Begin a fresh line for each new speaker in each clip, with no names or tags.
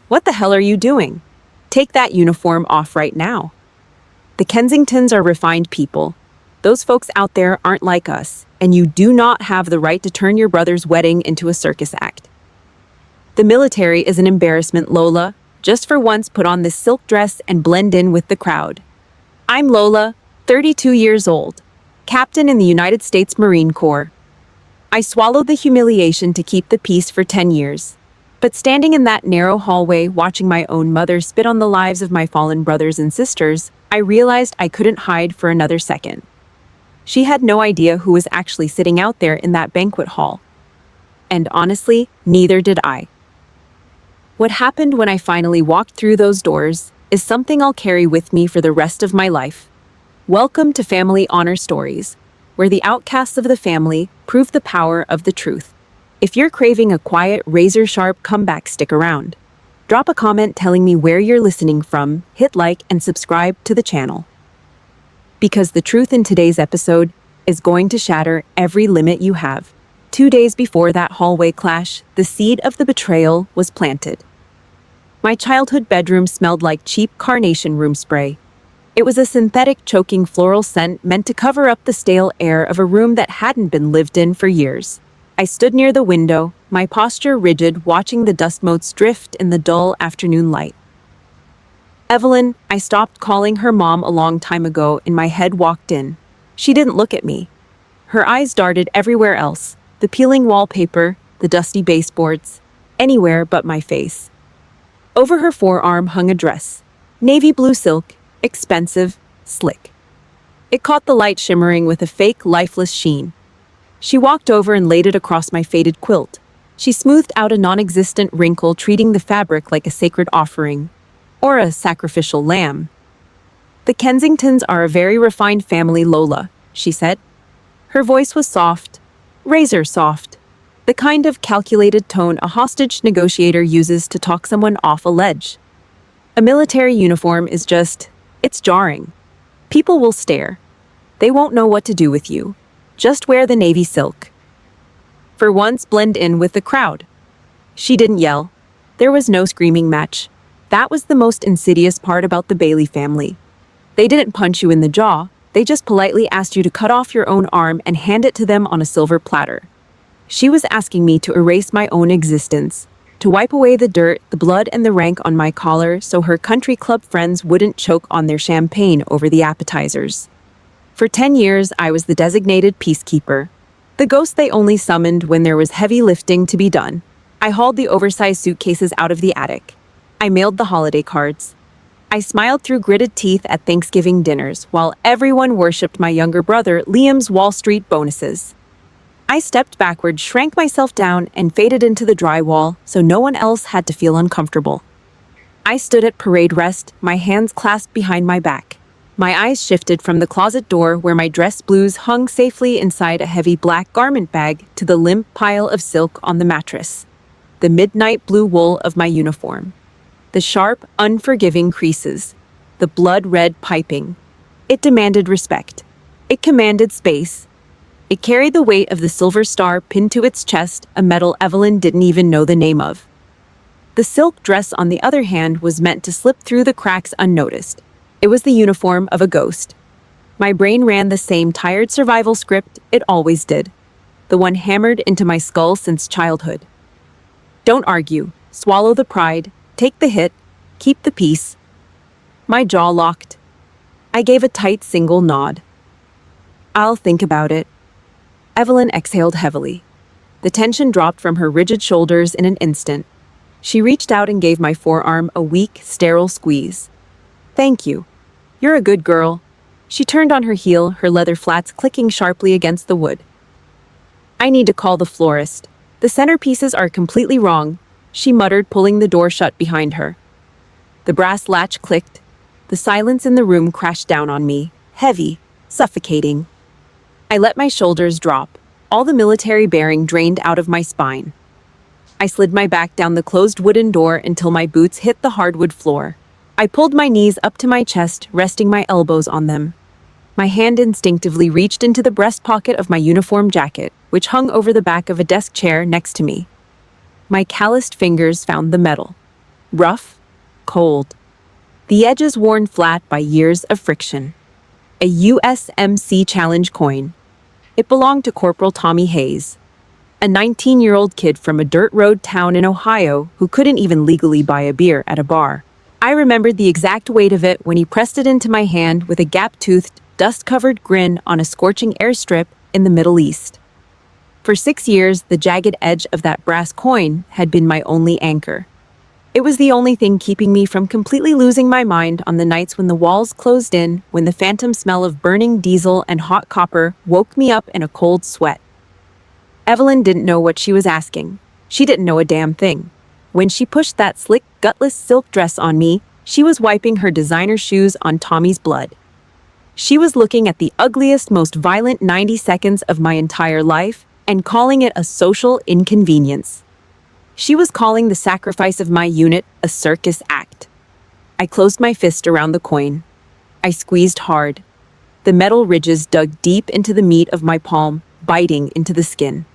What the hell are you doing? Take that uniform off right now. The Kensingtons are refined people. Those folks out there aren't like us, and you do not have the right to turn your brother's wedding into a circus act. The military is an embarrassment, Lola. Just for once, put on this silk dress and blend in with the crowd. I'm Lola, 32 years old, captain in the United States Marine Corps. I swallowed the humiliation to keep the peace for 10 years. But standing in that narrow hallway, watching my own mother spit on the lives of my fallen brothers and sisters, I realized I couldn't hide for another second. She had no idea who was actually sitting out there in that banquet hall. And honestly, neither did I. What happened when I finally walked through those doors is something I'll carry with me for the rest of my life. Welcome to Family Honor Stories, where the outcasts of the family prove the power of the truth. If you're craving a quiet, razor-sharp comeback, stick around. Drop a comment telling me where you're listening from, hit like, and subscribe to the channel. Because the truth in today's episode is going to shatter every limit you have. 2 days before that hallway clash, the seed of the betrayal was planted. My childhood bedroom smelled like cheap carnation room spray. It was a synthetic, choking floral scent meant to cover up the stale air of a room that hadn't been lived in for years. I stood near the window, my posture rigid, watching the dust motes drift in the dull afternoon light. Evelyn, I stopped calling her mom a long time ago, in my head walked in. She didn't look at me. Her eyes darted everywhere else, the peeling wallpaper, the dusty baseboards, anywhere but my face. Over her forearm hung a dress, navy blue silk, expensive, slick. It caught the light shimmering with a fake, lifeless sheen. She walked over and laid it across my faded quilt. She smoothed out a non-existent wrinkle, treating the fabric like a sacred offering, or a sacrificial lamb. The Kensingtons are a very refined family, Lola, she said. Her voice was soft, razor soft, the kind of calculated tone a hostage negotiator uses to talk someone off a ledge. A military uniform is just, it's jarring. People will stare. They won't know what to do with you. Just wear the navy silk. For once, blend in with the crowd. She didn't yell. There was no screaming match. That was the most insidious part about the Bailey family. They didn't punch you in the jaw. They just politely asked you to cut off your own arm and hand it to them on a silver platter. She was asking me to erase my own existence, to wipe away the dirt, the blood, and the rank on my collar so her country club friends wouldn't choke on their champagne over the appetizers. For 10 years, I was the designated peacekeeper, the ghost they only summoned when there was heavy lifting to be done. I hauled the oversized suitcases out of the attic. I mailed the holiday cards. I smiled through gritted teeth at Thanksgiving dinners while everyone worshipped my younger brother Liam's Wall Street bonuses. I stepped backward, shrank myself down, and faded into the drywall so no one else had to feel uncomfortable. I stood at parade rest, my hands clasped behind my back. My eyes shifted from the closet door where my dress blues hung safely inside a heavy black garment bag to the limp pile of silk on the mattress, the midnight blue wool of my uniform, the sharp, unforgiving creases, the blood-red piping. It demanded respect. It commanded space. It carried the weight of the silver star pinned to its chest, a medal Evelyn didn't even know the name of. The silk dress, on the other hand, was meant to slip through the cracks unnoticed. It was the uniform of a ghost. My brain ran the same tired survival script it always did, the one hammered into my skull since childhood. Don't argue, swallow the pride, take the hit, keep the peace. My jaw locked. I gave a tight single nod. I'll think about it. Evelyn exhaled heavily. The tension dropped from her rigid shoulders in an instant. She reached out and gave my forearm a weak, sterile squeeze. Thank you. You're a good girl. She turned on her heel, her leather flats clicking sharply against the wood. I need to call the florist. The centerpieces are completely wrong, she muttered, pulling the door shut behind her. The brass latch clicked. The silence in the room crashed down on me, heavy, suffocating. I let my shoulders drop, all the military bearing drained out of my spine. I slid my back down the closed wooden door until my boots hit the hardwood floor. I pulled my knees up to my chest, resting my elbows on them. My hand instinctively reached into the breast pocket of my uniform jacket, which hung over the back of a desk chair next to me. My calloused fingers found the metal. rough, cold, the edges worn flat by years of friction. A USMC challenge coin. It belonged to Corporal Tommy Hayes, a 19-year-old kid from a dirt road town in Ohio who couldn't even legally buy a beer at a bar. I remembered the exact weight of it when he pressed it into my hand with a gap-toothed, dust-covered grin on a scorching airstrip in the Middle East. For 6 years, the jagged edge of that brass coin had been my only anchor. It was the only thing keeping me from completely losing my mind on the nights when the walls closed in, when the phantom smell of burning diesel and hot copper woke me up in a cold sweat. Evelyn didn't know what she was asking. She didn't know a damn thing. When she pushed that slick, gutless silk dress on me, she was wiping her designer shoes on Tommy's blood. She was looking at the ugliest, most violent 90 seconds of my entire life and calling it a social inconvenience. She was calling the sacrifice of my unit a circus act. I closed my fist around the coin. I squeezed hard. The metal ridges dug deep into the meat of my palm, biting into the skin.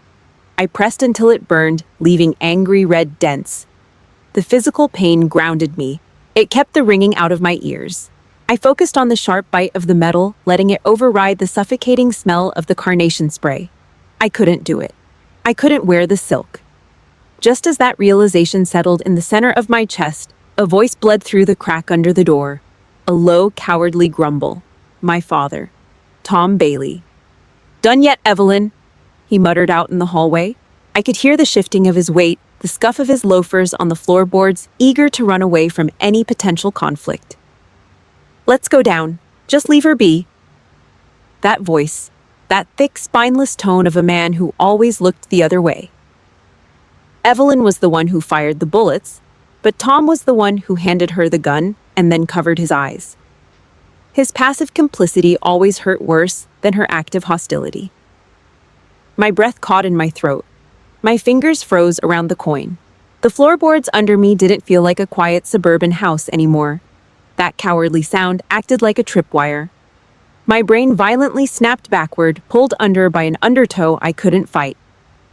I pressed until it burned, leaving angry red dents. The physical pain grounded me. It kept the ringing out of my ears. I focused on the sharp bite of the metal, letting it override the suffocating smell of the carnation spray. I couldn't do it. I couldn't wear the silk. Just as that realization settled in the center of my chest, a voice bled through the crack under the door. A low, cowardly grumble. My father, Tom Bailey. "Done yet, Evelyn?" he muttered out in the hallway. I could hear the shifting of his weight, the scuff of his loafers on the floorboards, eager to run away from any potential conflict. "Let's go down. Just leave her be." That voice, that thick, spineless tone of a man who always looked the other way. Evelyn was the one who fired the bullets, but Tom was the one who handed her the gun and then covered his eyes. His passive complicity always hurt worse than her active hostility. My breath caught in my throat. My fingers froze around the coin. The floorboards under me didn't feel like a quiet suburban house anymore. That cowardly sound acted like a tripwire. My brain violently snapped backward, pulled under by an undertow I couldn't fight.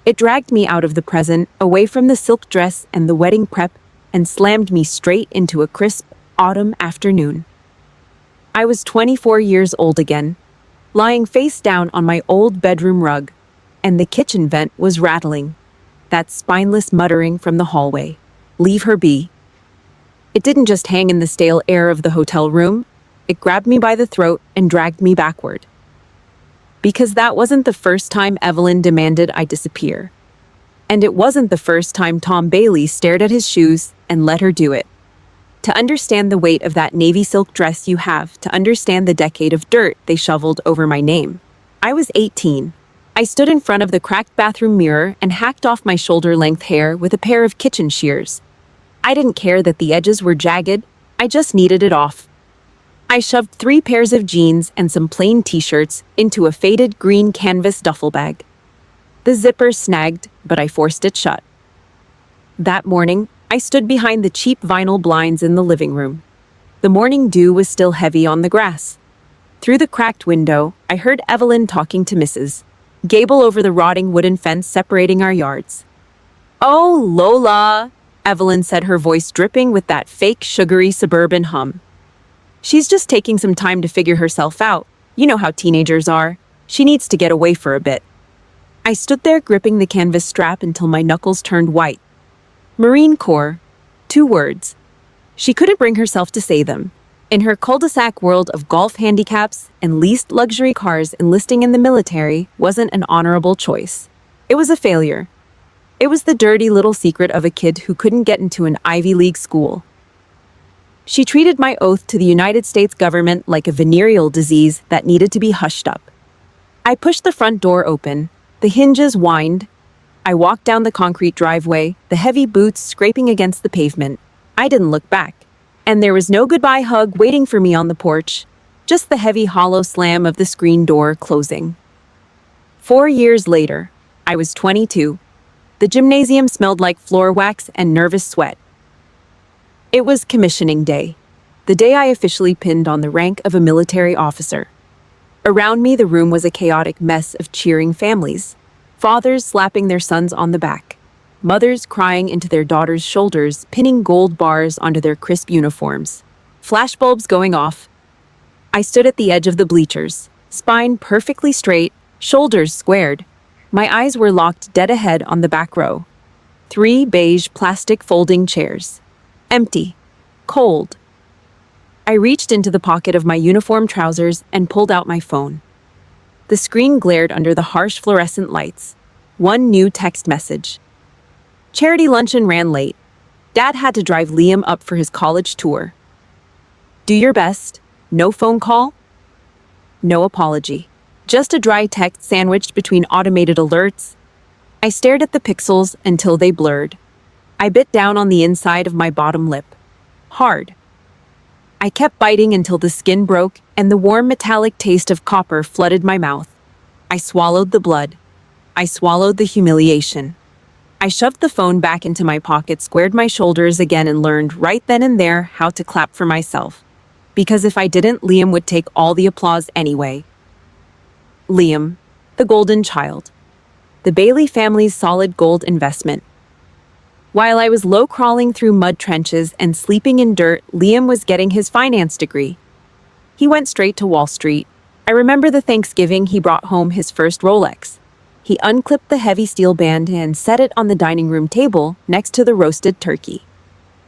It dragged me out of the present, away from the silk dress and the wedding prep, and slammed me straight into a crisp autumn afternoon. I was 24 years old again, lying face down on my old bedroom rug, and the kitchen vent was rattling. That spineless muttering from the hallway. "Leave her be." It didn't just hang in the stale air of the hotel room. It grabbed me by the throat and dragged me backward. Because that wasn't the first time Evelyn demanded I disappear. And it wasn't the first time Tom Bailey stared at his shoes and let her do it. To understand the weight of that navy silk dress, you have to understand the decade of dirt they shoveled over my name. I was 18. I stood in front of the cracked bathroom mirror and hacked off my shoulder-length hair with a pair of kitchen shears. I didn't care that the edges were jagged, I just needed it off. I shoved 3 pairs of jeans and some plain t-shirts into a faded green canvas duffel bag. The zipper snagged, but I forced it shut. That morning, I stood behind the cheap vinyl blinds in the living room. The morning dew was still heavy on the grass. Through the cracked window, I heard Evelyn talking to Mrs. Gable over the rotting wooden fence separating our yards. "Oh, Lola," Evelyn said, her voice dripping with that fake, sugary suburban hum. "She's just taking some time to figure herself out. You know how teenagers are. She needs to get away for a bit." I stood there gripping the canvas strap until my knuckles turned white. Marine Corps. 2 words. She couldn't bring herself to say them. In her cul-de-sac world of golf handicaps and leased luxury cars, enlisting in the military wasn't an honorable choice. It was a failure. It was the dirty little secret of a kid who couldn't get into an Ivy League school. She treated my oath to the United States government like a venereal disease that needed to be hushed up. I pushed the front door open. The hinges whined. I walked down the concrete driveway, the heavy boots scraping against the pavement. I didn't look back. And there was no goodbye hug waiting for me on the porch, just the heavy hollow slam of the screen door closing. 4 years later, I was 22. The gymnasium smelled like floor wax and nervous sweat. It was commissioning day, the day I officially pinned on the rank of a military officer. Around me, the room was a chaotic mess of cheering families, fathers slapping their sons on the back, mothers crying into their daughters' shoulders, pinning gold bars onto their crisp uniforms. Flashbulbs going off. I stood at the edge of the bleachers, spine perfectly straight, shoulders squared. My eyes were locked dead ahead on the back row. 3 beige plastic folding chairs. Empty. Cold. I reached into the pocket of my uniform trousers and pulled out my phone. The screen glared under the harsh fluorescent lights. One new text message. Charity luncheon ran late. Dad had to drive Liam up for his college tour. Do your best. No phone call. No apology. Just a dry text sandwiched between automated alerts. I stared at the pixels until they blurred. I bit down on the inside of my bottom lip. Hard. I kept biting until the skin broke and the warm metallic taste of copper flooded my mouth. I swallowed the blood. I swallowed the humiliation. I shoved the phone back into my pocket, squared my shoulders again, and learned right then and there how to clap for myself. Because if I didn't, Liam would take all the applause anyway. Liam, the golden child. The Bailey family's solid gold investment. While I was low-crawling through mud trenches and sleeping in dirt, Liam was getting his finance degree. He went straight to Wall Street. I remember the Thanksgiving he brought home his first Rolex. He unclipped the heavy steel band and set it on the dining room table next to the roasted turkey.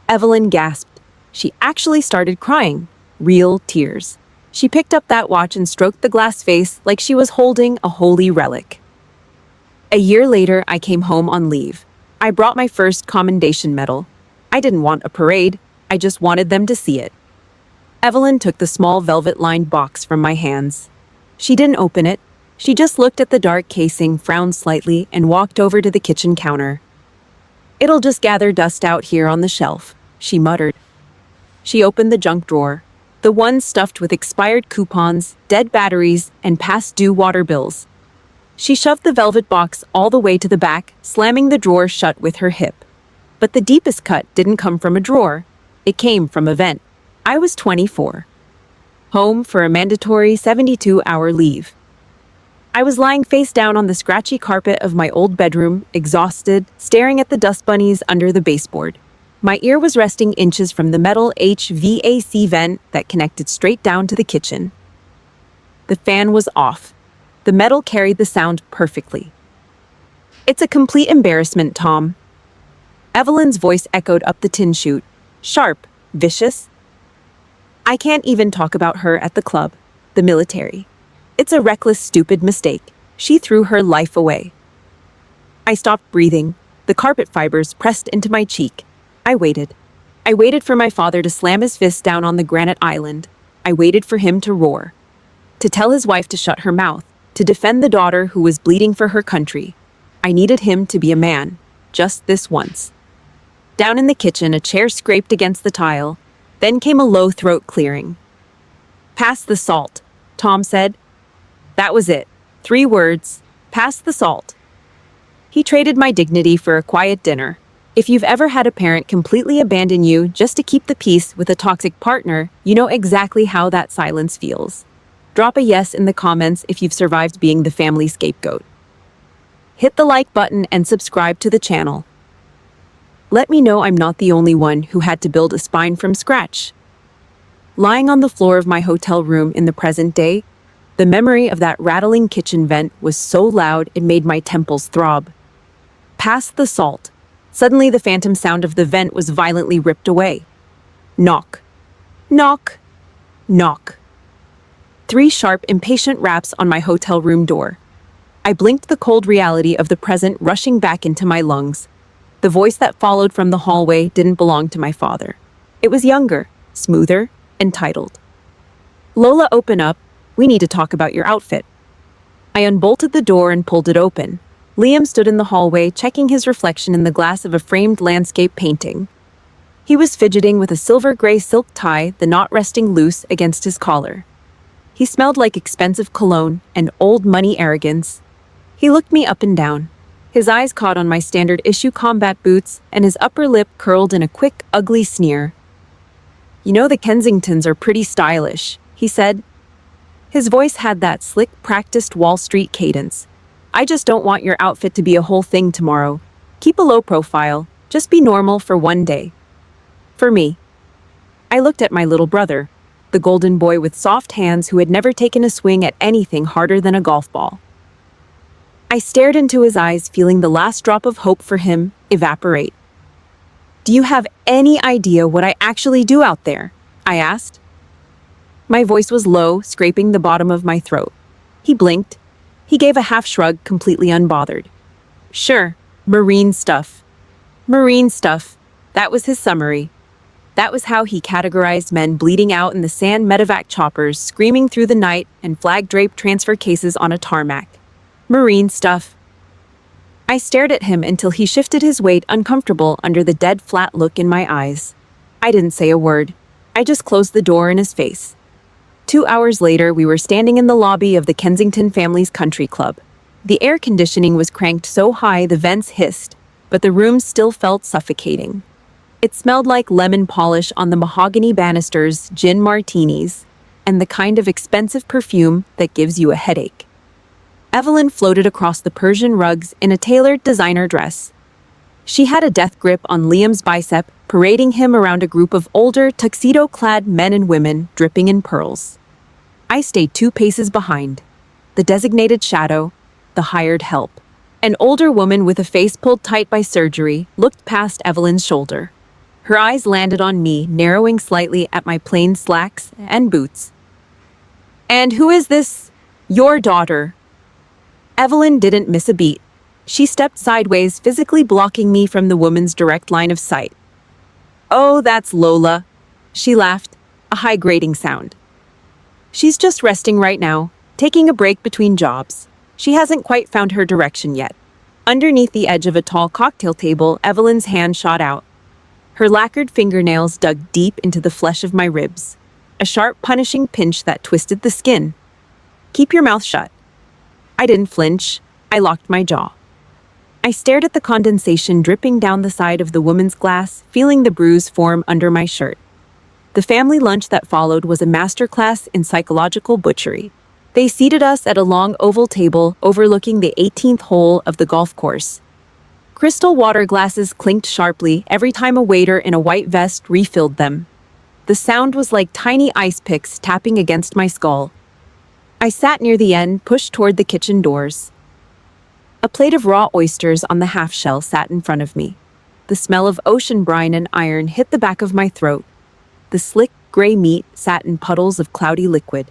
Evelyn gasped. She actually started crying. Real tears. She picked up that watch and stroked the glass face like she was holding a holy relic. A year later, I came home on leave. I brought my first commendation medal. I didn't want a parade, I just wanted them to see it. Evelyn took the small velvet-lined box from my hands. She didn't open it. She just looked at the dark casing, frowned slightly, and walked over to the kitchen counter. "It'll just gather dust out here on the shelf," she muttered. She opened the junk drawer, the one stuffed with expired coupons, dead batteries, and past-due water bills. She shoved the velvet box all the way to the back, slamming the drawer shut with her hip. But the deepest cut didn't come from a drawer. It came from a vent. I was 24. Home for a mandatory 72-hour leave. I was lying face down on the scratchy carpet of my old bedroom, exhausted, staring at the dust bunnies under the baseboard. My ear was resting inches from the metal HVAC vent that connected straight down to the kitchen. The fan was off. The metal carried the sound perfectly. "It's a complete embarrassment, Tom." Evelyn's voice echoed up the tin chute. Sharp, vicious. "I can't even talk about her at the club, the military. It's a reckless, stupid mistake. She threw her life away." I stopped breathing. The carpet fibers pressed into my cheek. I waited. I waited for my father to slam his fist down on the granite island. I waited for him to roar. To tell his wife to shut her mouth. To defend the daughter who was bleeding for her country. I needed him to be a man, just this once. Down in the kitchen, a chair scraped against the tile. Then came a low throat clearing. "Pass the salt," Tom said. That was it. 3 words. Pass the salt. He traded my dignity for a quiet dinner. If you've ever had a parent completely abandon you just to keep the peace with a toxic partner, you know exactly how that silence feels. Drop a yes in the comments if you've survived being the family scapegoat. Hit the like button and subscribe to the channel. Let me know I'm not the only one who had to build a spine from scratch. Lying on the floor of my hotel room in the present day, the memory of that rattling kitchen vent was so loud it made my temples throb. Pass the salt. Suddenly the phantom sound of the vent was violently ripped away. Knock. Knock. Knock. 3 sharp, impatient raps on my hotel room door. I blinked, the cold reality of the present rushing back into my lungs. The voice that followed from the hallway didn't belong to my father. It was younger, smoother, entitled. "Lola, open up. We need to talk about your outfit." I unbolted the door and pulled it open. Liam stood in the hallway, checking his reflection in the glass of a framed landscape painting. He was fidgeting with a silver-gray silk tie, the knot resting loose against his collar. He smelled like expensive cologne and old money arrogance. He looked me up and down. His eyes caught on my standard-issue combat boots, and his upper lip curled in a quick, ugly sneer. "You know the Kensingtons are pretty stylish," he said. His voice had that slick, practiced Wall Street cadence. "I just don't want your outfit to be a whole thing tomorrow. Keep a low profile, just be normal for one day. For me. I looked at my little brother, the golden boy with soft hands who had never taken a swing at anything harder than a golf ball. I stared into his eyes, feeling the last drop of hope for him evaporate. Do you have any idea what I actually do out there? I asked. My voice was low, scraping the bottom of my throat. He blinked. He gave a half shrug, completely unbothered. Sure, marine stuff. Marine stuff. That was his summary. That was how he categorized men bleeding out in the sand medevac choppers, screaming through the night, and flag-draped transfer cases on a tarmac. Marine stuff. I stared at him until he shifted his weight, uncomfortable under the dead flat look in my eyes. I didn't say a word. I just closed the door in his face. 2 hours later, we were standing in the lobby of the Kensington Family's Country Club. The air conditioning was cranked so high the vents hissed, but the room still felt suffocating. It smelled like lemon polish on the mahogany banisters, gin martinis, and the kind of expensive perfume that gives you a headache. Evelyn floated across the Persian rugs in a tailored designer dress. She had a death grip on Liam's bicep, parading him around a group of older, tuxedo-clad men and women dripping in pearls. I stayed 2 paces behind. The designated shadow, the hired help. An older woman with a face pulled tight by surgery looked past Evelyn's shoulder. Her eyes landed on me, narrowing slightly at my plain slacks and boots. "And who is this? Your daughter?" Evelyn didn't miss a beat. She stepped sideways, physically blocking me from the woman's direct line of sight. "Oh, that's Lola." She laughed, a high grating sound. "She's just resting right now, taking a break between jobs. She hasn't quite found her direction yet." Underneath the edge of a tall cocktail table, Evelyn's hand shot out. Her lacquered fingernails dug deep into the flesh of my ribs, a sharp, punishing pinch that twisted the skin. "Keep your mouth shut." I didn't flinch. I locked my jaw. I stared at the condensation dripping down the side of the woman's glass, feeling the bruise form under my shirt. The family lunch that followed was a masterclass in psychological butchery. They seated us at a long oval table overlooking the 18th hole of the golf course. Crystal water glasses clinked sharply every time a waiter in a white vest refilled them. The sound was like tiny ice picks tapping against my skull. I sat near the end, pushed toward the kitchen doors. A plate of raw oysters on the half-shell sat in front of me. The smell of ocean brine and iron hit the back of my throat. The slick, gray meat sat in puddles of cloudy liquid.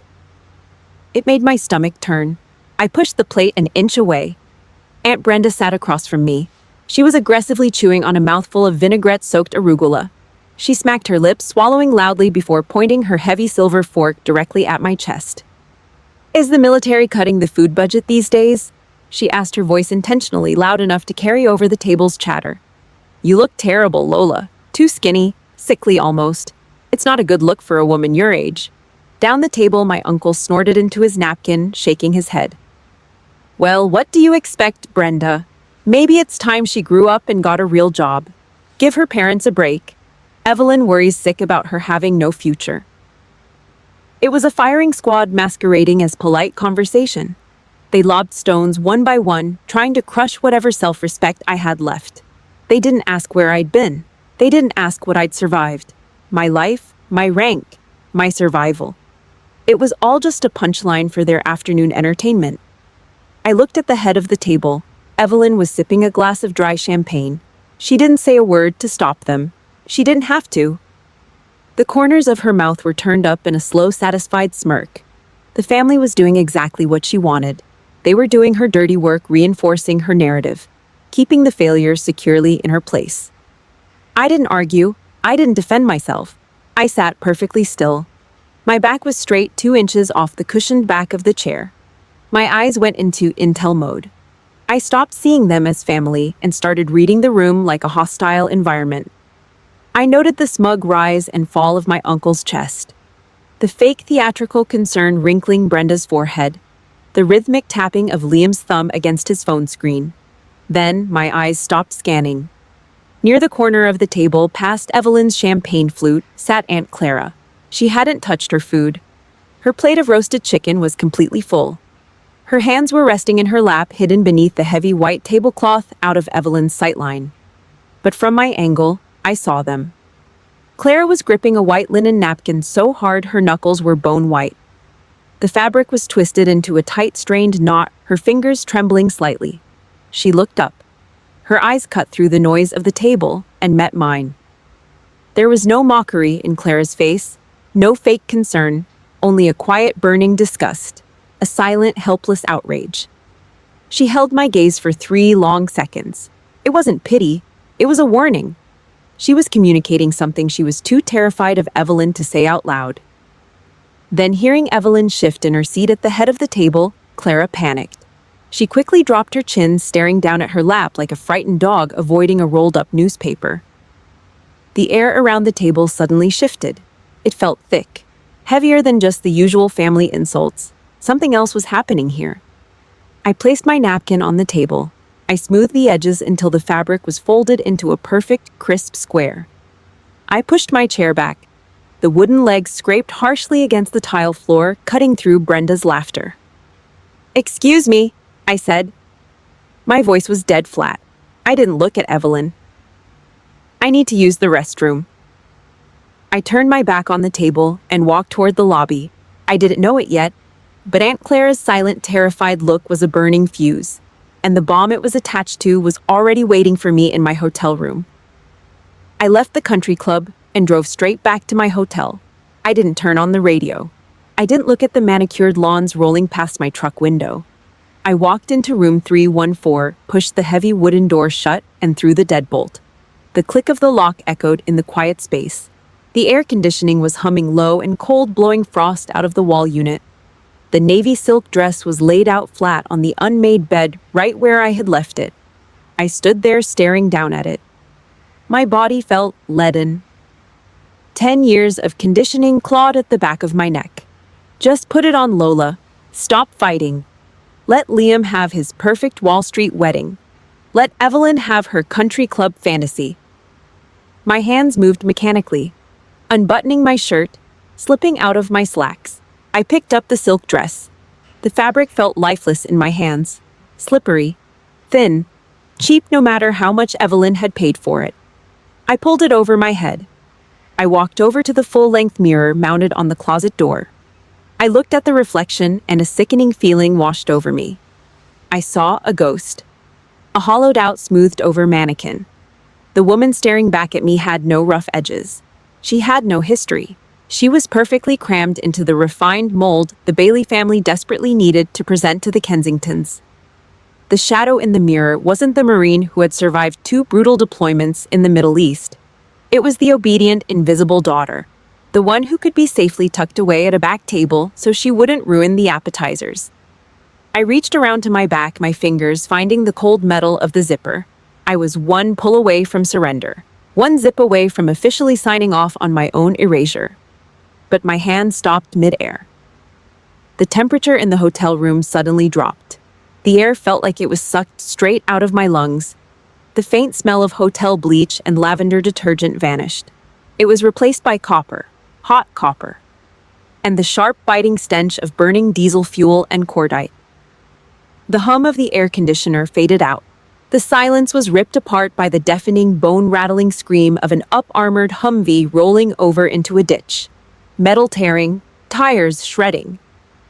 It made my stomach turn. I pushed the plate an inch away. Aunt Brenda sat across from me. She was aggressively chewing on a mouthful of vinaigrette-soaked arugula. She smacked her lips, swallowing loudly before pointing her heavy silver fork directly at my chest. "Is the military cutting the food budget these days?" She asked, her voice intentionally loud enough to carry over the table's chatter. "You look terrible, Lola. Too skinny, sickly almost. It's not a good look for a woman your age." Down the table, my uncle snorted into his napkin, shaking his head. "Well, what do you expect, Brenda? Maybe it's time she grew up and got a real job. Give her parents a break. Evelyn worries sick about her having no future." It was a firing squad masquerading as polite conversation. They lobbed stones one by one, trying to crush whatever self-respect I had left. They didn't ask where I'd been. They didn't ask what I'd survived. My life, my rank, my survival. It was all just a punchline for their afternoon entertainment. I looked at the head of the table. Evelyn was sipping a glass of dry champagne. She didn't say a word to stop them. She didn't have to. The corners of her mouth were turned up in a slow, satisfied smirk. The family was doing exactly what she wanted. They were doing her dirty work, reinforcing her narrative, keeping the failures securely in her place. I didn't argue. I didn't defend myself. I sat perfectly still. My back was straight 2 inches off the cushioned back of the chair. My eyes went into intel mode. I stopped seeing them as family and started reading the room like a hostile environment. I noted the smug rise and fall of my uncle's chest, the fake theatrical concern wrinkling Brenda's forehead, the rhythmic tapping of Liam's thumb against his phone screen. Then my eyes stopped scanning. Near the corner of the table, past Evelyn's champagne flute, sat Aunt Clara. She hadn't touched her food. Her plate of roasted chicken was completely full. Her hands were resting in her lap, hidden beneath the heavy white tablecloth out of Evelyn's sightline. But from my angle, I saw them. Clara was gripping a white linen napkin so hard her knuckles were bone white. The fabric was twisted into a tight, strained knot, her fingers trembling slightly. She looked up. Her eyes cut through the noise of the table and met mine. There was no mockery in Clara's face, no fake concern, only a quiet, burning disgust, a silent, helpless outrage. She held my gaze for 3 long seconds. It wasn't pity, it was a warning. She was communicating something she was too terrified of Evelyn to say out loud. Then, hearing Evelyn shift in her seat at the head of the table, Clara panicked. She quickly dropped her chin, staring down at her lap like a frightened dog avoiding a rolled-up newspaper. The air around the table suddenly shifted. It felt thick, heavier than just the usual family insults. Something else was happening here. I placed my napkin on the table. I smoothed the edges until the fabric was folded into a perfect, crisp square. I pushed my chair back. The wooden legs scraped harshly against the tile floor, cutting through Brenda's laughter. "Excuse me," I said. My voice was dead flat. I didn't look at Evelyn. "I need to use the restroom." I turned my back on the table and walked toward the lobby. I didn't know it yet, but Aunt Clara's silent, terrified look was a burning fuse, and the bomb it was attached to was already waiting for me in my hotel room. I left the country club and drove straight back to my hotel. I didn't turn on the radio. I didn't look at the manicured lawns rolling past my truck window. I walked into room 314, pushed the heavy wooden door shut, and threw the deadbolt. The click of the lock echoed in the quiet space. The air conditioning was humming low and cold, blowing frost out of the wall unit. The navy silk dress was laid out flat on the unmade bed right where I had left it. I stood there staring down at it. My body felt leaden. 10 years of conditioning clawed at the back of my neck. Just put it on, Lola. Stop fighting. Let Liam have his perfect Wall Street wedding. Let Evelyn have her country club fantasy. My hands moved mechanically, unbuttoning my shirt, slipping out of my slacks. I picked up the silk dress. The fabric felt lifeless in my hands, slippery, thin, cheap no matter how much Evelyn had paid for it. I pulled it over my head. I walked over to the full-length mirror mounted on the closet door. I looked at the reflection and a sickening feeling washed over me. I saw a ghost. A hollowed-out, smoothed-over mannequin. The woman staring back at me had no rough edges. She had no history. She was perfectly crammed into the refined mold the Bailey family desperately needed to present to the Kensingtons. The shadow in the mirror wasn't the Marine who had survived 2 brutal deployments in the Middle East. It was the obedient, invisible daughter, the one who could be safely tucked away at a back table so she wouldn't ruin the appetizers. I reached around to my back, my fingers finding the cold metal of the zipper. I was one pull away from surrender, one zip away from officially signing off on my own erasure. But my hand stopped mid-air. The temperature in the hotel room suddenly dropped. The air felt like it was sucked straight out of my lungs. The faint smell of hotel bleach and lavender detergent vanished. It was replaced by copper, hot copper, and the sharp, biting stench of burning diesel fuel and cordite. The hum of the air conditioner faded out. The silence was ripped apart by the deafening, bone-rattling scream of an up-armored Humvee rolling over into a ditch. Metal tearing, tires shredding.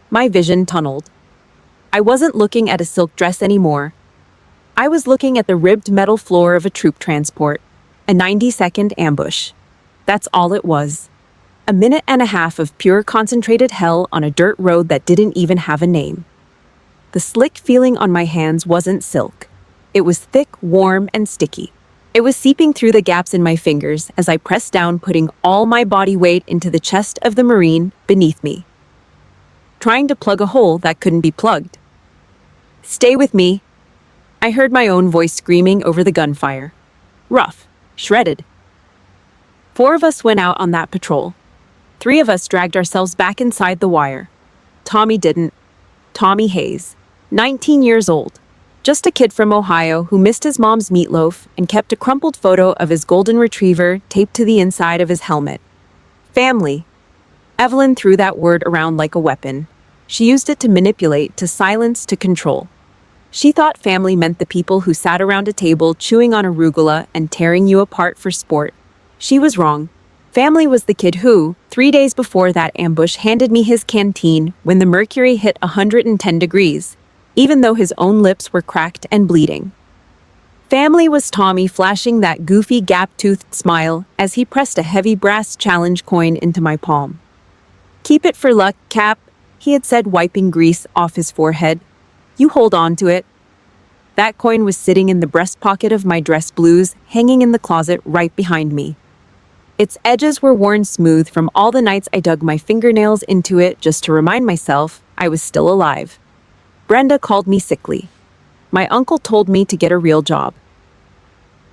My vision tunneled. I wasn't looking at a silk dress anymore. I was looking at the ribbed metal floor of a troop transport, a 90-second ambush. That's all it was. A minute and a half of pure concentrated hell on a dirt road that didn't even have a name. The slick feeling on my hands wasn't silk. It was thick, warm, and sticky. It was seeping through the gaps in my fingers as I pressed down, putting all my body weight into the chest of the Marine beneath me, trying to plug a hole that couldn't be plugged. "Stay with me," I heard my own voice screaming over the gunfire. Rough, shredded. 4 of us went out on that patrol. 3 of us dragged ourselves back inside the wire. Tommy didn't. Tommy Hayes, 19 years old. Just a kid from Ohio who missed his mom's meatloaf and kept a crumpled photo of his golden retriever taped to the inside of his helmet. Family. Evelyn threw that word around like a weapon. She used it to manipulate, to silence, to control. She thought family meant the people who sat around a table chewing on arugula and tearing you apart for sport. She was wrong. Family was the kid who, 3 days before that ambush, handed me his canteen when the mercury hit 110 degrees, even though his own lips were cracked and bleeding. Family was Tommy flashing that goofy gap-toothed smile as he pressed a heavy brass challenge coin into my palm. "Keep it for luck, Cap," he had said, wiping grease off his forehead. "You hold on to it." That coin was sitting in the breast pocket of my dress blues, hanging in the closet right behind me. Its edges were worn smooth from all the nights I dug my fingernails into it just to remind myself I was still alive. Brenda called me sickly. My uncle told me to get a real job.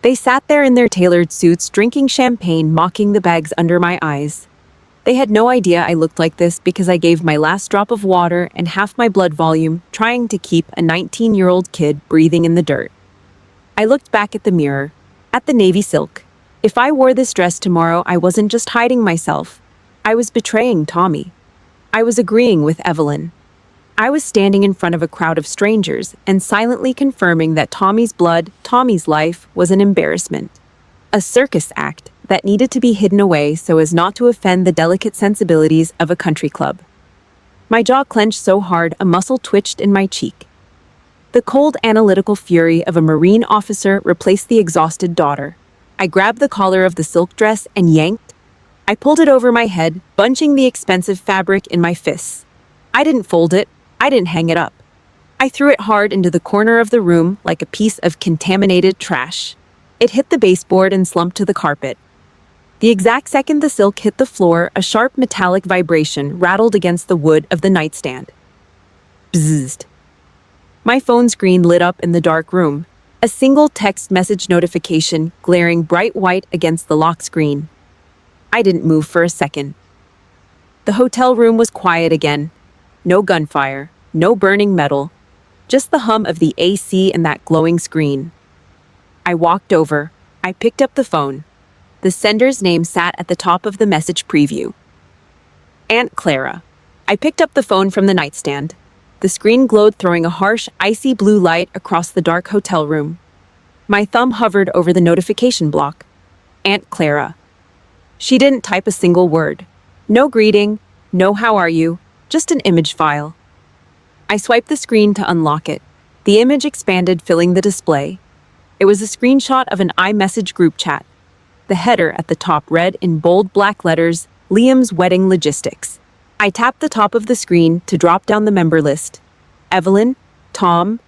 They sat there in their tailored suits, drinking champagne, mocking the bags under my eyes. They had no idea I looked like this because I gave my last drop of water and half my blood volume trying to keep a 19-year-old kid breathing in the dirt. I looked back at the mirror, at the navy silk. If I wore this dress tomorrow, I wasn't just hiding myself. I was betraying Tommy. I was agreeing with Evelyn. I was standing in front of a crowd of strangers and silently confirming that Tommy's blood, Tommy's life, was an embarrassment. A circus act that needed to be hidden away so as not to offend the delicate sensibilities of a country club. My jaw clenched so hard a muscle twitched in my cheek. The cold, analytical fury of a Marine officer replaced the exhausted daughter. I grabbed the collar of the silk dress and yanked. I pulled it over my head, bunching the expensive fabric in my fists. I didn't fold it. I didn't hang it up. I threw it hard into the corner of the room like a piece of contaminated trash. It hit the baseboard and slumped to the carpet. The exact second the silk hit the floor, a sharp metallic vibration rattled against the wood of the nightstand. Bzzzt. My phone screen lit up in the dark room, a single text message notification glaring bright white against the lock screen. I didn't move for a second. The hotel room was quiet again. No gunfire, no burning metal, just the hum of the AC and that glowing screen. I walked over. I picked up the phone. The sender's name sat at the top of the message preview. Aunt Clara. I picked up the phone from the nightstand. The screen glowed, throwing a harsh, icy blue light across the dark hotel room. My thumb hovered over the notification block. Aunt Clara. She didn't type a single word. No greeting, no how are you, just an image file. I swiped the screen to unlock it. The image expanded, filling the display. It was a screenshot of an iMessage group chat. The header at the top read in bold black letters, "Liam's Wedding Logistics." I tapped the top of the screen to drop down the member list. Evelyn, Tom,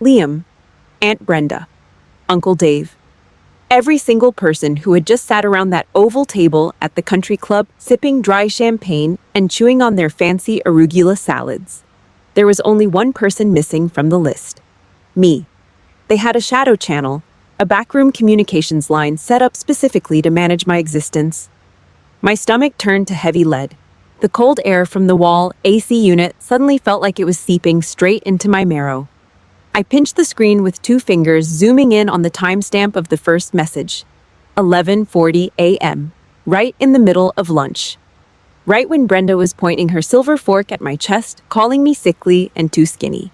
Liam, Aunt Brenda, Uncle Dave. Every single person who had just sat around that oval table at the country club, sipping dry champagne and chewing on their fancy arugula salads. There was only one person missing from the list. Me. They had a shadow channel, a backroom communications line set up specifically to manage my existence. My stomach turned to heavy lead. The cold air from the wall AC unit suddenly felt like it was seeping straight into my marrow. I pinched the screen with 2 fingers, zooming in on the timestamp of the first message. 11:40 a.m., right in the middle of lunch. Right when Brenda was pointing her silver fork at my chest, calling me sickly and too skinny.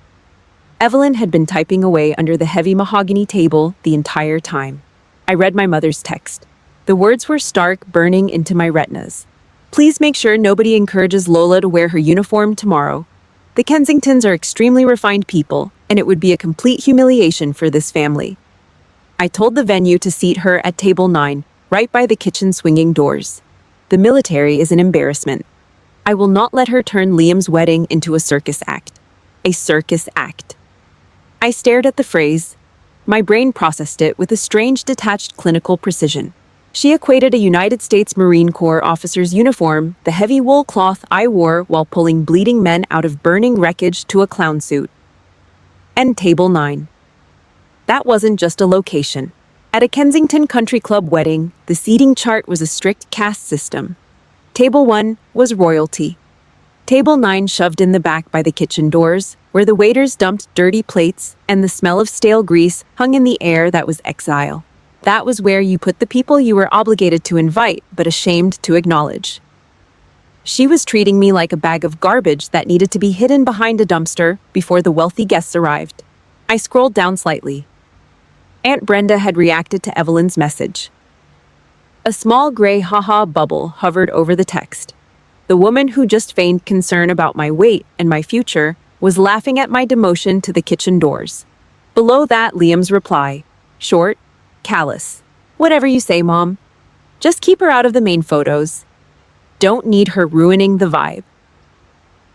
Evelyn had been typing away under the heavy mahogany table the entire time. I read my mother's text. The words were stark, burning into my retinas. "Please make sure nobody encourages Lola to wear her uniform tomorrow. The Kensingtons are extremely refined people, and it would be a complete humiliation for this family." I told the venue to seat her at table 9, right by the kitchen swinging doors. The military is an embarrassment. I will not let her turn Liam's wedding into a circus act. A circus act. I stared at the phrase. My brain processed it with a strange, detached clinical precision. She equated a United States Marine Corps officer's uniform, the heavy wool cloth I wore while pulling bleeding men out of burning wreckage, to a clown suit. And table 9. That wasn't just a location. At a Kensington Country Club wedding, the seating chart was a strict caste system. Table 1 was royalty. Table 9 shoved in the back by the kitchen doors, where the waiters dumped dirty plates and the smell of stale grease hung in the air. That was exile. That was where you put the people you were obligated to invite but ashamed to acknowledge. She was treating me like a bag of garbage that needed to be hidden behind a dumpster before the wealthy guests arrived. I scrolled down slightly. Aunt Brenda had reacted to Evelyn's message. A small gray haha bubble hovered over the text. The woman who just feigned concern about my weight and my future was laughing at my demotion to the kitchen doors. Below that, Liam's reply. Short, callous. Whatever you say, Mom. Just keep her out of the main photos. Don't need her ruining the vibe.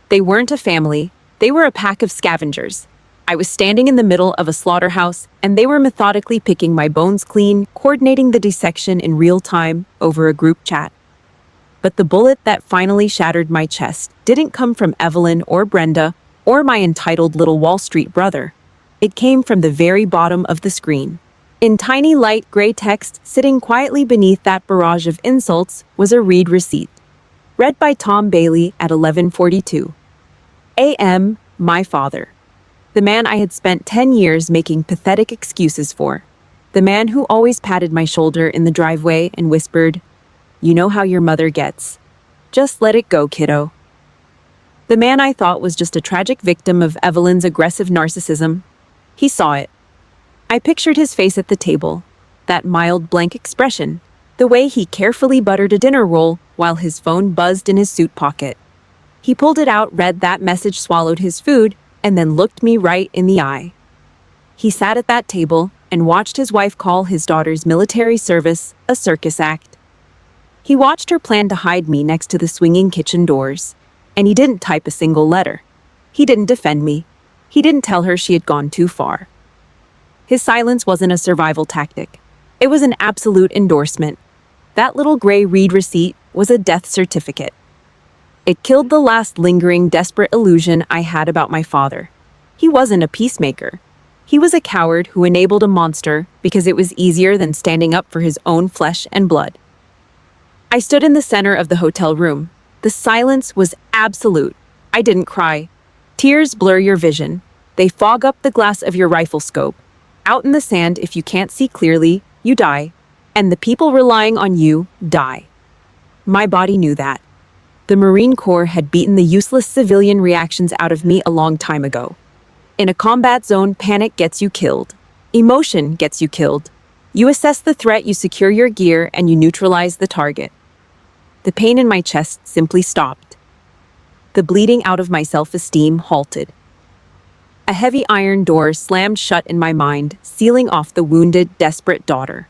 They weren't a family, they were a pack of scavengers. I was standing in the middle of a slaughterhouse, and they were methodically picking my bones clean, coordinating the dissection in real time over a group chat. But the bullet that finally shattered my chest didn't come from Evelyn or Brenda or my entitled little Wall Street brother. It came from the very bottom of the screen. In tiny light gray text, sitting quietly beneath that barrage of insults, was a read receipt. Read by Tom Bailey at 11:42 a.m., my father. The man I had spent 10 years making pathetic excuses for. The man who always patted my shoulder in the driveway and whispered, "You know how your mother gets. Just let it go, kiddo." The man I thought was just a tragic victim of Evelyn's aggressive narcissism. He saw it. I pictured his face at the table, that mild blank expression, the way he carefully buttered a dinner roll while his phone buzzed in his suit pocket. He pulled it out, read that message, swallowed his food, and then looked me right in the eye. He sat at that table and watched his wife call his daughter's military service a circus act. He watched her plan to hide me next to the swinging kitchen doors, and he didn't type a single letter. He didn't defend me. He didn't tell her she had gone too far. His silence wasn't a survival tactic. It was an absolute endorsement. That little gray read receipt was a death certificate. It killed the last lingering, desperate illusion I had about my father. He wasn't a peacemaker. He was a coward who enabled a monster because it was easier than standing up for his own flesh and blood. I stood in the center of the hotel room. The silence was absolute. I didn't cry. Tears blur your vision. They fog up the glass of your rifle scope. Out in the sand, if you can't see clearly, you die. And the people relying on you die. My body knew that. The Marine Corps had beaten the useless civilian reactions out of me a long time ago. In a combat zone, panic gets you killed. Emotion gets you killed. You assess the threat, you secure your gear, and you neutralize the target. The pain in my chest simply stopped. The bleeding out of my self-esteem halted. A heavy iron door slammed shut in my mind, sealing off the wounded, desperate daughter.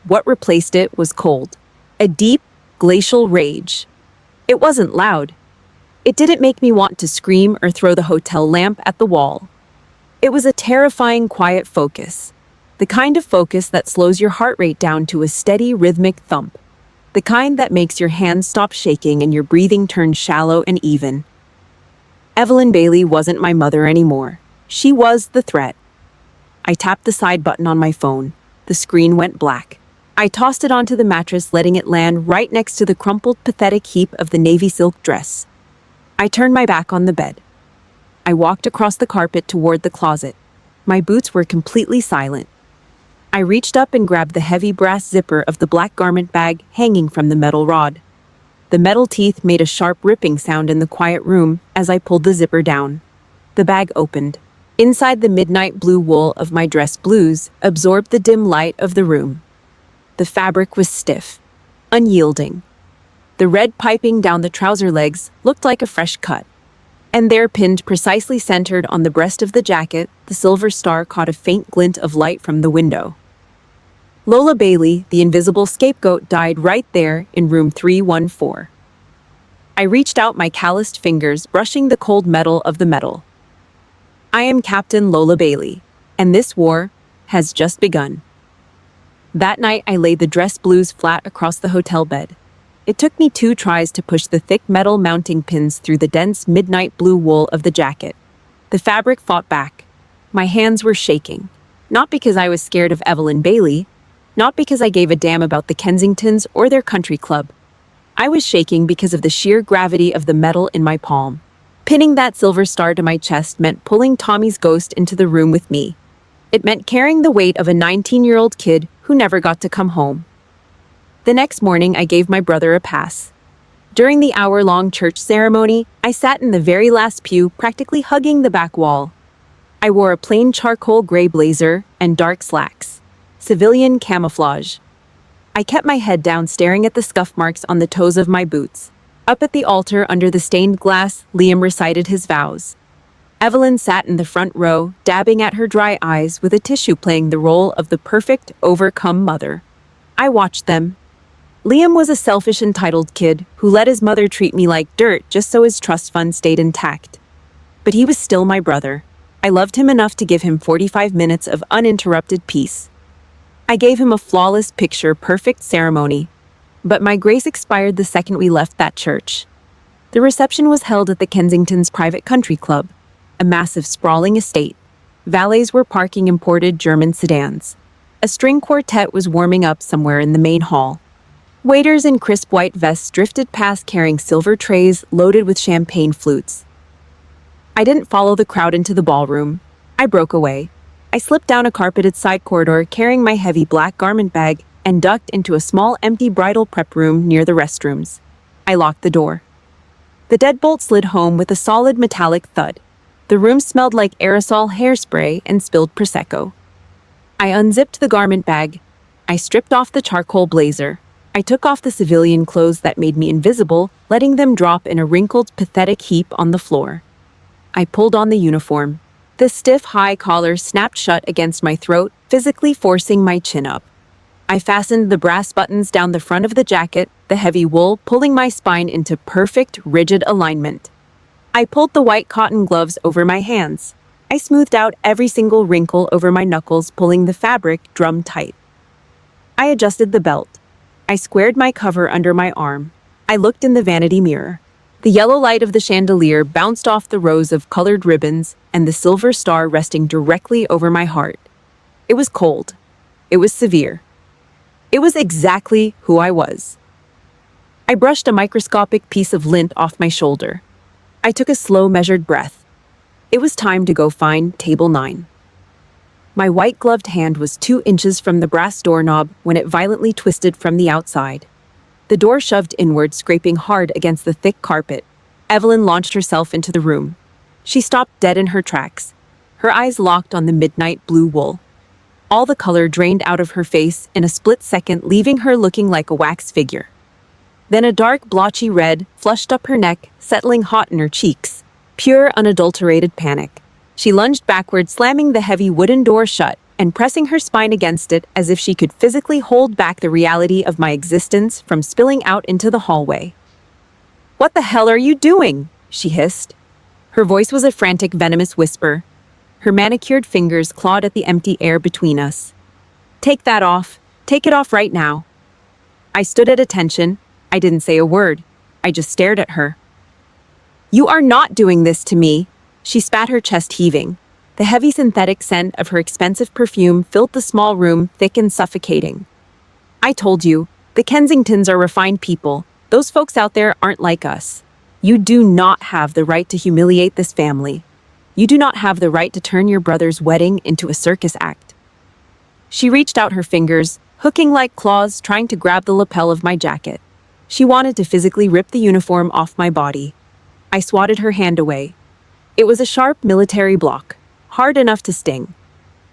What replaced it was cold. A deep, glacial rage. It wasn't loud. It didn't make me want to scream or throw the hotel lamp at the wall. It was a terrifying, quiet focus. The kind of focus that slows your heart rate down to a steady, rhythmic thump. The kind that makes your hands stop shaking and your breathing turn shallow and even. Evelyn Bailey wasn't my mother anymore. She was the threat. I tapped the side button on my phone. The screen went black. I tossed it onto the mattress, letting it land right next to the crumpled, pathetic heap of the navy silk dress. I turned my back on the bed. I walked across the carpet toward the closet. My boots were completely silent. I reached up and grabbed the heavy brass zipper of the black garment bag hanging from the metal rod. The metal teeth made a sharp ripping sound in the quiet room as I pulled the zipper down. The bag opened. Inside, the midnight blue wool of my dress blues absorbed the dim light of the room. The fabric was stiff, unyielding. The red piping down the trouser legs looked like a fresh cut. And there, pinned precisely centered on the breast of the jacket, the silver star caught a faint glint of light from the window. Lola Bailey, the invisible scapegoat, died right there in room 314. I reached out, my calloused fingers brushing the cold metal of the metal. I am Captain Lola Bailey, and this war has just begun. That night, I laid the dress blues flat across the hotel bed. It took me 2 tries to push the thick metal mounting pins through the dense midnight blue wool of the jacket. The fabric fought back. My hands were shaking. Not because I was scared of Evelyn Bailey, not because I gave a damn about the Kensingtons or their country club. I was shaking because of the sheer gravity of the metal in my palm. Pinning that silver star to my chest meant pulling Tommy's ghost into the room with me. It meant carrying the weight of a 19-year-old kid who never got to come home. The next morning, I gave my brother a pass. During the hour-long church ceremony, I sat in the very last pew, practically hugging the back wall. I wore a plain charcoal gray blazer and dark slacks. Civilian camouflage. I kept my head down, staring at the scuff marks on the toes of my boots. Up at the altar, under the stained glass, Liam recited his vows. Evelyn sat in the front row, dabbing at her dry eyes with a tissue, playing the role of the perfect, overcome mother. I watched them. Liam was a selfish, entitled kid who let his mother treat me like dirt just so his trust fund stayed intact. But he was still my brother. I loved him enough to give him 45 minutes of uninterrupted peace. I gave him a flawless, picture-perfect ceremony. But my grace expired the second we left that church. The reception was held at the Kensington's private country club, a massive, sprawling estate. Valets were parking imported German sedans. A string quartet was warming up somewhere in the main hall. Waiters in crisp white vests drifted past, carrying silver trays loaded with champagne flutes. I didn't follow the crowd into the ballroom. I broke away. I slipped down a carpeted side corridor, carrying my heavy black garment bag, and ducked into a small, empty bridal prep room near the restrooms. I locked the door. The deadbolt slid home with a solid metallic thud. The room smelled like aerosol hairspray and spilled Prosecco. I unzipped the garment bag. I stripped off the charcoal blazer. I took off the civilian clothes that made me invisible, letting them drop in a wrinkled, pathetic heap on the floor. I pulled on the uniform. The stiff, high collar snapped shut against my throat, physically forcing my chin up. I fastened the brass buttons down the front of the jacket, the heavy wool pulling my spine into perfect, rigid alignment. I pulled the white cotton gloves over my hands. I smoothed out every single wrinkle over my knuckles, pulling the fabric drum tight. I adjusted the belt. I squared my cover under my arm. I looked in the vanity mirror. The yellow light of the chandelier bounced off the rows of colored ribbons and the silver star resting directly over my heart. It was cold. It was severe. It was exactly who I was. I brushed a microscopic piece of lint off my shoulder. I took a slow, measured breath. It was time to go find Table 9. My white-gloved hand was 2 inches from the brass doorknob when it violently twisted from the outside. The door shoved inward, scraping hard against the thick carpet. Evelyn launched herself into the room. She stopped dead in her tracks, her eyes locked on the midnight blue wool. All the color drained out of her face in a split second, leaving her looking like a wax figure. Then a dark, blotchy red flushed up her neck, settling hot in her cheeks. Pure, unadulterated panic. She lunged backward, slamming the heavy wooden door shut and pressing her spine against it as if she could physically hold back the reality of my existence from spilling out into the hallway. "What the hell are you doing?" she hissed. Her voice was a frantic, venomous whisper. Her manicured fingers clawed at the empty air between us. "Take that off. Take it off right now." I stood at attention. I didn't say a word. I just stared at her. "You are not doing this to me." She spat, her chest heaving. The heavy synthetic scent of her expensive perfume filled the small room, thick and suffocating. "I told you, the Kensingtons are refined people. Those folks out there aren't like us. You do not have the right to humiliate this family. You do not have the right to turn your brother's wedding into a circus act." She reached out her fingers, hooking like claws, trying to grab the lapel of my jacket. She wanted to physically rip the uniform off my body. I swatted her hand away. It was a sharp military block, hard enough to sting.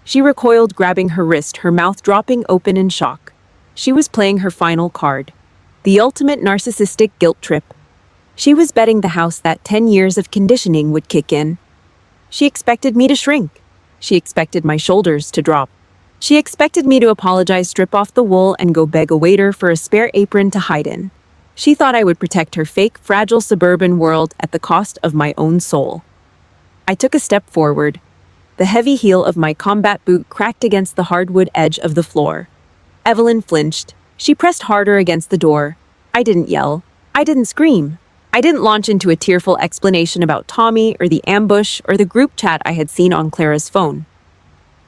She recoiled, grabbing her wrist, her mouth dropping open in shock. She was playing her final card, the ultimate narcissistic guilt trip. She was betting the house that 10 years of conditioning would kick in. She expected me to shrink. She expected my shoulders to drop. She expected me to apologize, strip off the wool, and go beg a waiter for a spare apron to hide in. She thought I would protect her fake, fragile suburban world at the cost of my own soul. I took a step forward. The heavy heel of my combat boot cracked against the hardwood edge of the floor. Evelyn flinched. She pressed harder against the door. I didn't yell. I didn't scream. I didn't launch into a tearful explanation about Tommy or the ambush or the group chat I had seen on Clara's phone.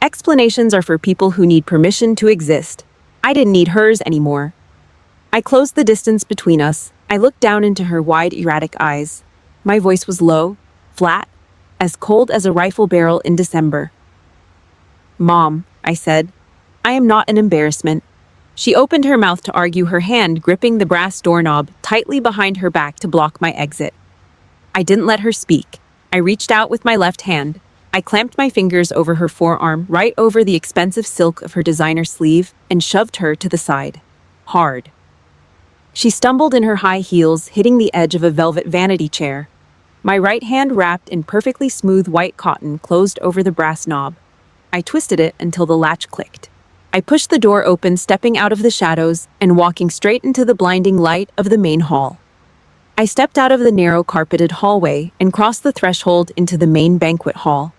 Explanations are for people who need permission to exist. I didn't need hers anymore. I closed the distance between us. I looked down into her wide, erratic eyes. My voice was low, flat, as cold as a rifle barrel in December. "Mom," I said, "I am not an embarrassment. She opened her mouth to argue, her hand gripping the brass doorknob tightly behind her back to block my exit. I didn't let her speak. I reached out with my left hand. I clamped my fingers over her forearm, right over the expensive silk of her designer sleeve, and shoved her to the side. Hard. She stumbled in her high heels, hitting the edge of a velvet vanity chair. My right hand, wrapped in perfectly smooth white cotton, closed over the brass knob. I twisted it until the latch clicked. I pushed the door open, stepping out of the shadows and walking straight into the blinding light of the main hall. I stepped out of the narrow carpeted hallway and crossed the threshold into the main banquet hall.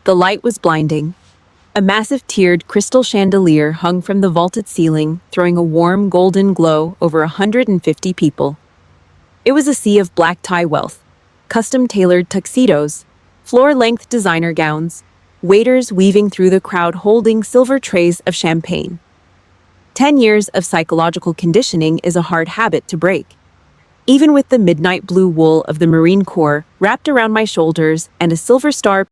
The light was blinding. A massive tiered crystal chandelier hung from the vaulted ceiling, throwing a warm golden glow over 150 people. It was a sea of black tie wealth, custom-tailored tuxedos, floor-length designer gowns, waiters weaving through the crowd holding silver trays of champagne. 10 years of psychological conditioning is a hard habit to break. Even with the midnight blue wool of the Marine Corps wrapped around my shoulders and a silver star